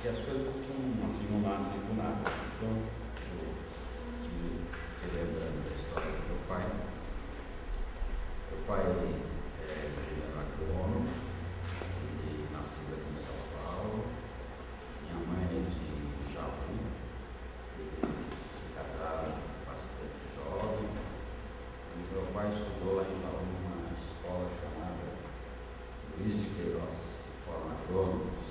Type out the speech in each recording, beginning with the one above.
que as coisas não nascem do nada. Então, eu tive lembrando da história do meu pai. Meu pai é engenheiro agrônomo, ele nasceu aqui em São Paulo. Minha mãe é de Jaú. Eles se casaram bastante jovem. E meu pai estudou lá em Jaú numa escola chamada Luiz de Queiroz, que forma agrônomos.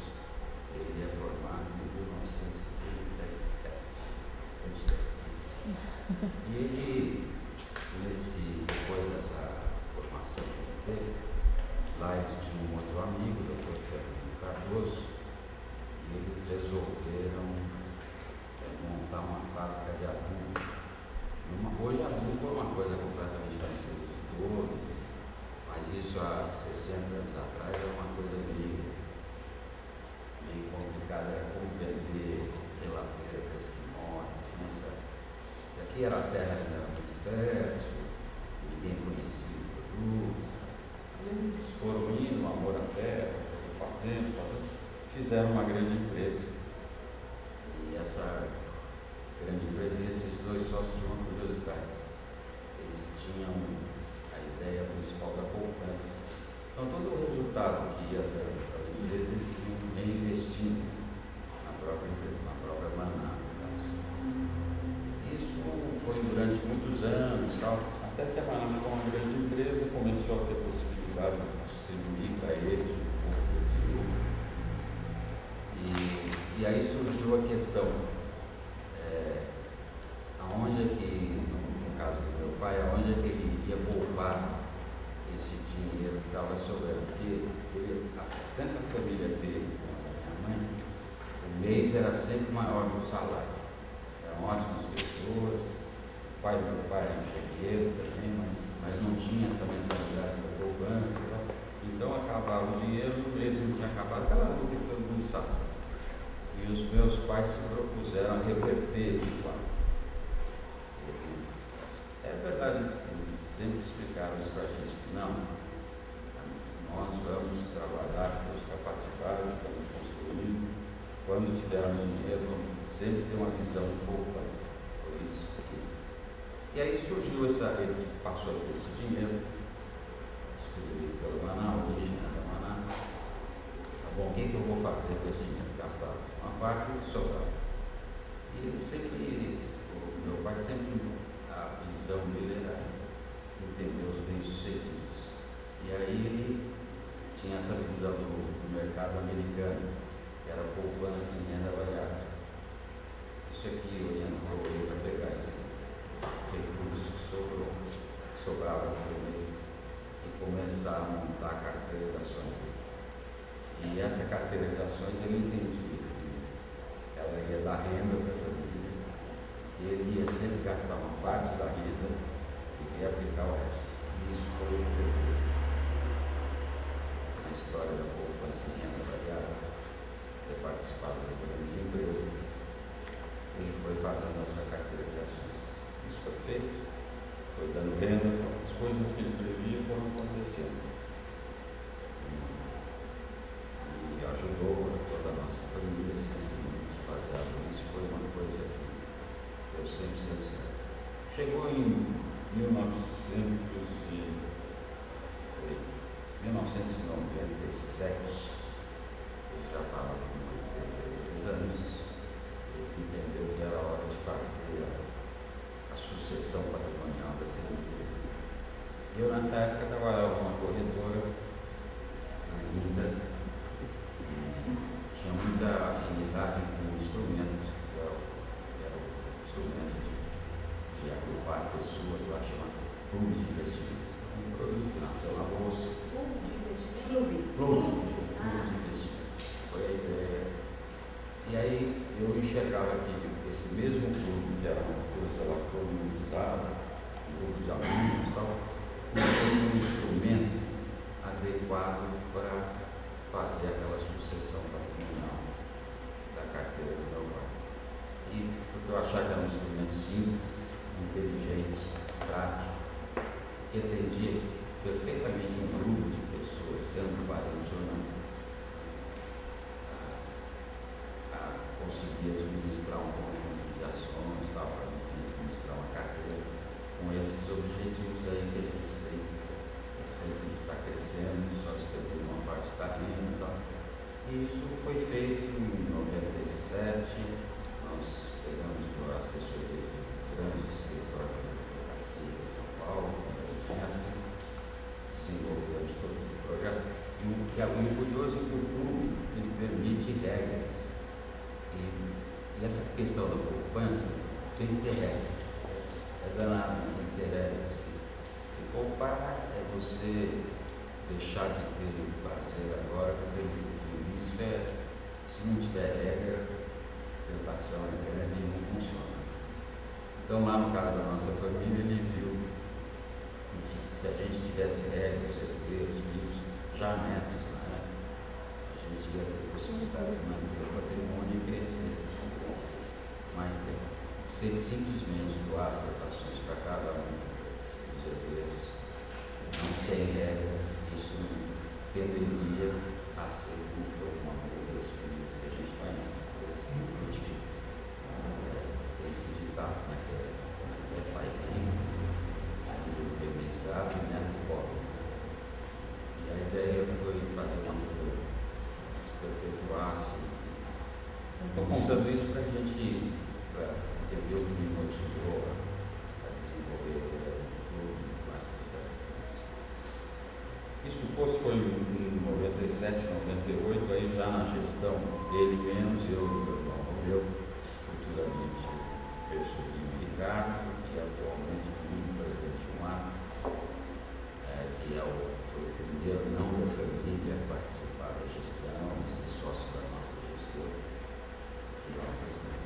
Ele é formado em 1937, bastante tempo. E ele, depois dessa formação que ele teve, lá eles tinham um outro amigo, o Dr. Fernando Cardoso, e eles resolveram montar uma fábrica de adubo. Hoje adubo é uma coisa completamente parecida de ouro, mas isso há 60 anos atrás era uma coisa meio complicada, era como vender geladeira para esquimó, tinha essa. E aqui era a terra que era muito fértil, ninguém conhecia o produto. E eles foram indo, amor à terra, fazendo, fizeram uma grande empresa. E essa grande empresa, e esses dois sócios tinham uma curiosidade. Eles tinham a ideia principal da poupança. Então, todo o resultado que ia para a empresa, eles tinham reinvestindo na própria empresa, na própria manada. Isso foi durante muitos anos, até que a Manada, como uma grande empresa, começou a ter possibilidade de distribuir para eles um pouco desse lucro. E aí surgiu a questão, aonde é que, no caso do meu pai, aonde é que ele iria poupar esse dinheiro que estava sobrando? Porque tanto a família dele quanto a minha mãe, o mês era sempre maior que o salário. Eram ótimas pessoas, o pai do meu pai era engenheiro também, mas não tinha essa mentalidade da poupança e tal. Então acabava o dinheiro, o mês não tinha acabado, aquela luta que todo mundo sabe. E os meus pais se propuseram a reverter esse quadro. É verdade, eles sempre explicaram isso para a gente, que não, nós vamos trabalhar, estamos capacitados, estamos construindo, quando tivermos dinheiro, vamos sempre ter uma visão de poupança. Foi isso aqui. E aí surgiu ele passou a ter esse dinheiro, distribuído pela Maná, a origem da Maná. Tá bom, o que eu vou fazer com esse dinheiro gastado? Uma parte sobrava. E ele sempre, o meu pai sempre, a visão dele era entender os bem-sucedidos. E aí ele tinha essa visão do mercado americano, que era poupança em renda variável. Isso aqui orientou ele a pegar esse recurso que sobrava por mês e começar a montar a carteira de ações dele. E essa carteira de ações ele entendia que ela ia dar renda para a família, que ele ia sempre gastar uma parte da renda e ia aplicar o resto. E isso foi o que ele fez. Na história da poupança em renda variável, de participar das grandes empresas, ele foi fazendo a sua carteira de ações. Isso foi feito, foi dando renda, as coisas que ele previa foram acontecendo. E ajudou toda a nossa família, sempre baseado nisso, foi uma coisa que deu 100% certo. Chegou em 1997, ele já estava com 82 anos, ele entendeu que era hora de fazer a sucessão patrimonial da família. Eu, nessa época, trabalhava numa corretora ainda e tinha muita afinidade com o instrumento, que era o instrumento de agrupar pessoas lá, chamado Clube de Investimentos. Um produto que nasceu na bolsa. Clube de Investimentos? Clube de Investimentos. Foi a ideia. E aí eu enxergava que esse mesmo clube, que era uma coisa lá que todo mundo usava, um grupo de alunos e tal, podia ser um instrumento adequado para fazer aquela sucessão patrimonial da carteira do meu pai. E porque eu achava que era um instrumento simples, inteligente, prático, que atendia perfeitamente um grupo de pessoas, sendo parente ou não. A administrar um conjunto de ações, tal, administrar uma carteira, com esses objetivos aí que a gente tem, sempre está crescendo, só distribuir uma parte da renda e tal. E isso foi feito em 97, nós pegamos a assessoria de grandes escritórios de advocacia de São Paulo, desenvolvemos todo o projeto. E o curioso é que o clube ele permite regras. E essa questão da poupança tem que ter regra. É danado, tem que ter regra. Assim. E poupar é você deixar de ter prazer agora para ter um futuro. Isso é, se não tiver regra, a tentação é grande e não funciona. Então, lá no caso da nossa família, ele viu que se a gente tivesse regras, herdeiros, filhos, já netos, né, a gente ia ter possibilidade de manter o patrimônio e crescer. Mas tem que ser simplesmente doar essas ações para cada um dos herdeiros, não sem regra, isso tenderia a ser como foi uma maioria das famílias que a gente conhece, coisas que não frutificam. Tem esse ditado, né, que é pai rico, filho remediado e neto pobre. E a ideia foi fazer uma coisa que se perpetuasse. Estou contando isso para a gente entender o que me motivou a desenvolver o clube com essas características. Isso foi em 97, 98, aí já na gestão, ele menos, eu e meu irmão Romeu, futuramente eu subi o Ricardo, e atualmente muito presente o Marco, que foi o primeiro não da família a participar da gestão, ser sócio da nossa gestora, que é uma coisa que eu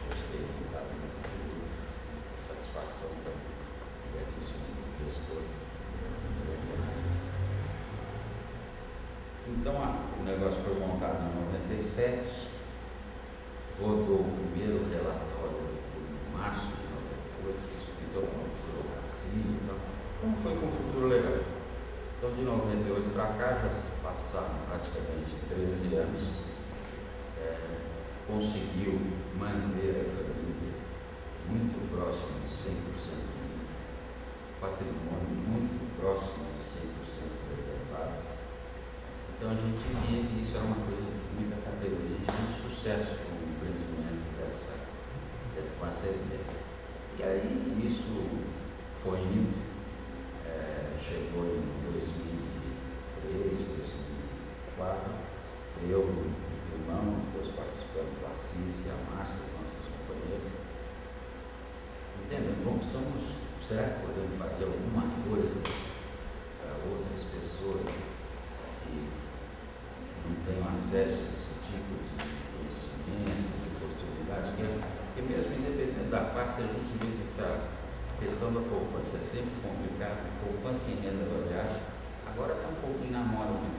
gostei muito, satisfação da belíssimo gestor. Então, o negócio foi montado em 97, rodou o primeiro relatório em março de 98, que estudou uma burocracia e tal. Então, foi com um futuro legal. Então, de 98 para cá, já se passaram praticamente 13 anos, conseguiu manter a família muito próximo de 100% do patrimônio, muito próximo de 100% preservado. Então a gente via que isso era uma coisa de muita categoria, de muito sucesso no empreendimento com essa ideia. E aí isso foi indo, chegou em 2003, 2004, eu, o irmão, depois participando da Cis e a Márcia, as nossas companheiras, entendeu? Como será que podemos fazer alguma coisa para outras pessoas que não tenham acesso a esse tipo de conhecimento, de oportunidades, porque mesmo independente da classe, a gente vê que essa questão da poupança é sempre complicada, poupança em renda variável, agora está um pouquinho na moda, mas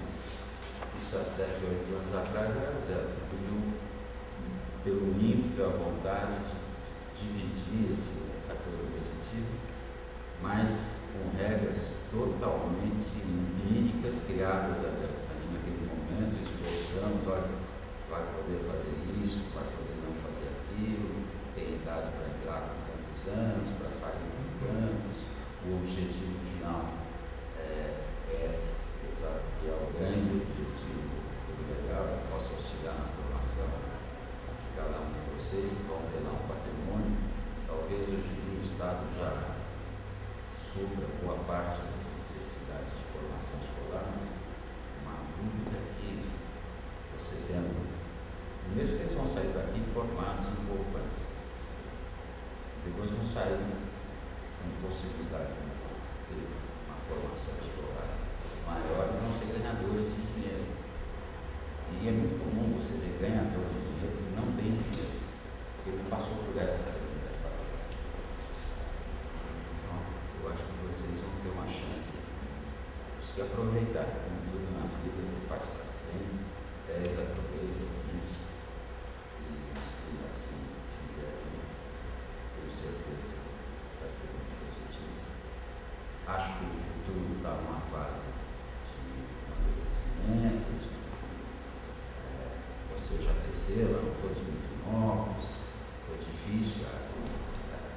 isso há 7, 8 anos atrás era zero, pelo ímpeto, a vontade de dividir essa coisa positiva, mas com regras totalmente empíricas, criadas ali naquele momento, esboçamos, olha, vai poder fazer isso, vai poder não fazer aquilo, tem idade para entrar com tantos anos, para sair com tantos, o objetivo final exato, que é o grande objetivo do futuro legal, eu posso auxiliar na formação de cada um de vocês que vão ter lá um patrimônio. Talvez hoje em dia o Estado já supra boa parte das necessidades de formação escolar, mas uma dúvida que você tendo, primeiro vocês vão sair daqui formados em poupança, depois vão sair com possibilidade de ter uma formação escolar maior e vão ser ganhadores de dinheiro. E é muito comum você ver ganhadores de dinheiro que não tem dinheiro, porque não passou por essa realidade. Então, eu acho que vocês vão ter uma chance. Os que aproveitarem, como tudo na vida, você faz para 100, 10 aproveita, 20. E os que assim fizerem, tenho certeza que vai ser muito positivo. Acho que o futuro está numa fase de amadurecimento, de seus já cresceram, todos muito novos, foi difícil,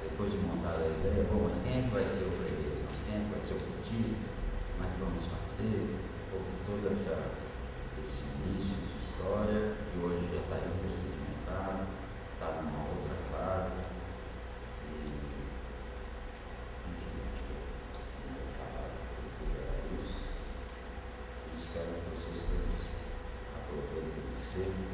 depois de montar a ideia, bom, mas quem é que vai ser o freguês? Mas quem é que vai ser o cultista? Como é que vamos fazer? Houve todo esse início de história, que hoje já está intersedimentado, está numa outra fase, e, enfim, acho que a minha palavra futura é isso. Espero que vocês todos aproveitem sempre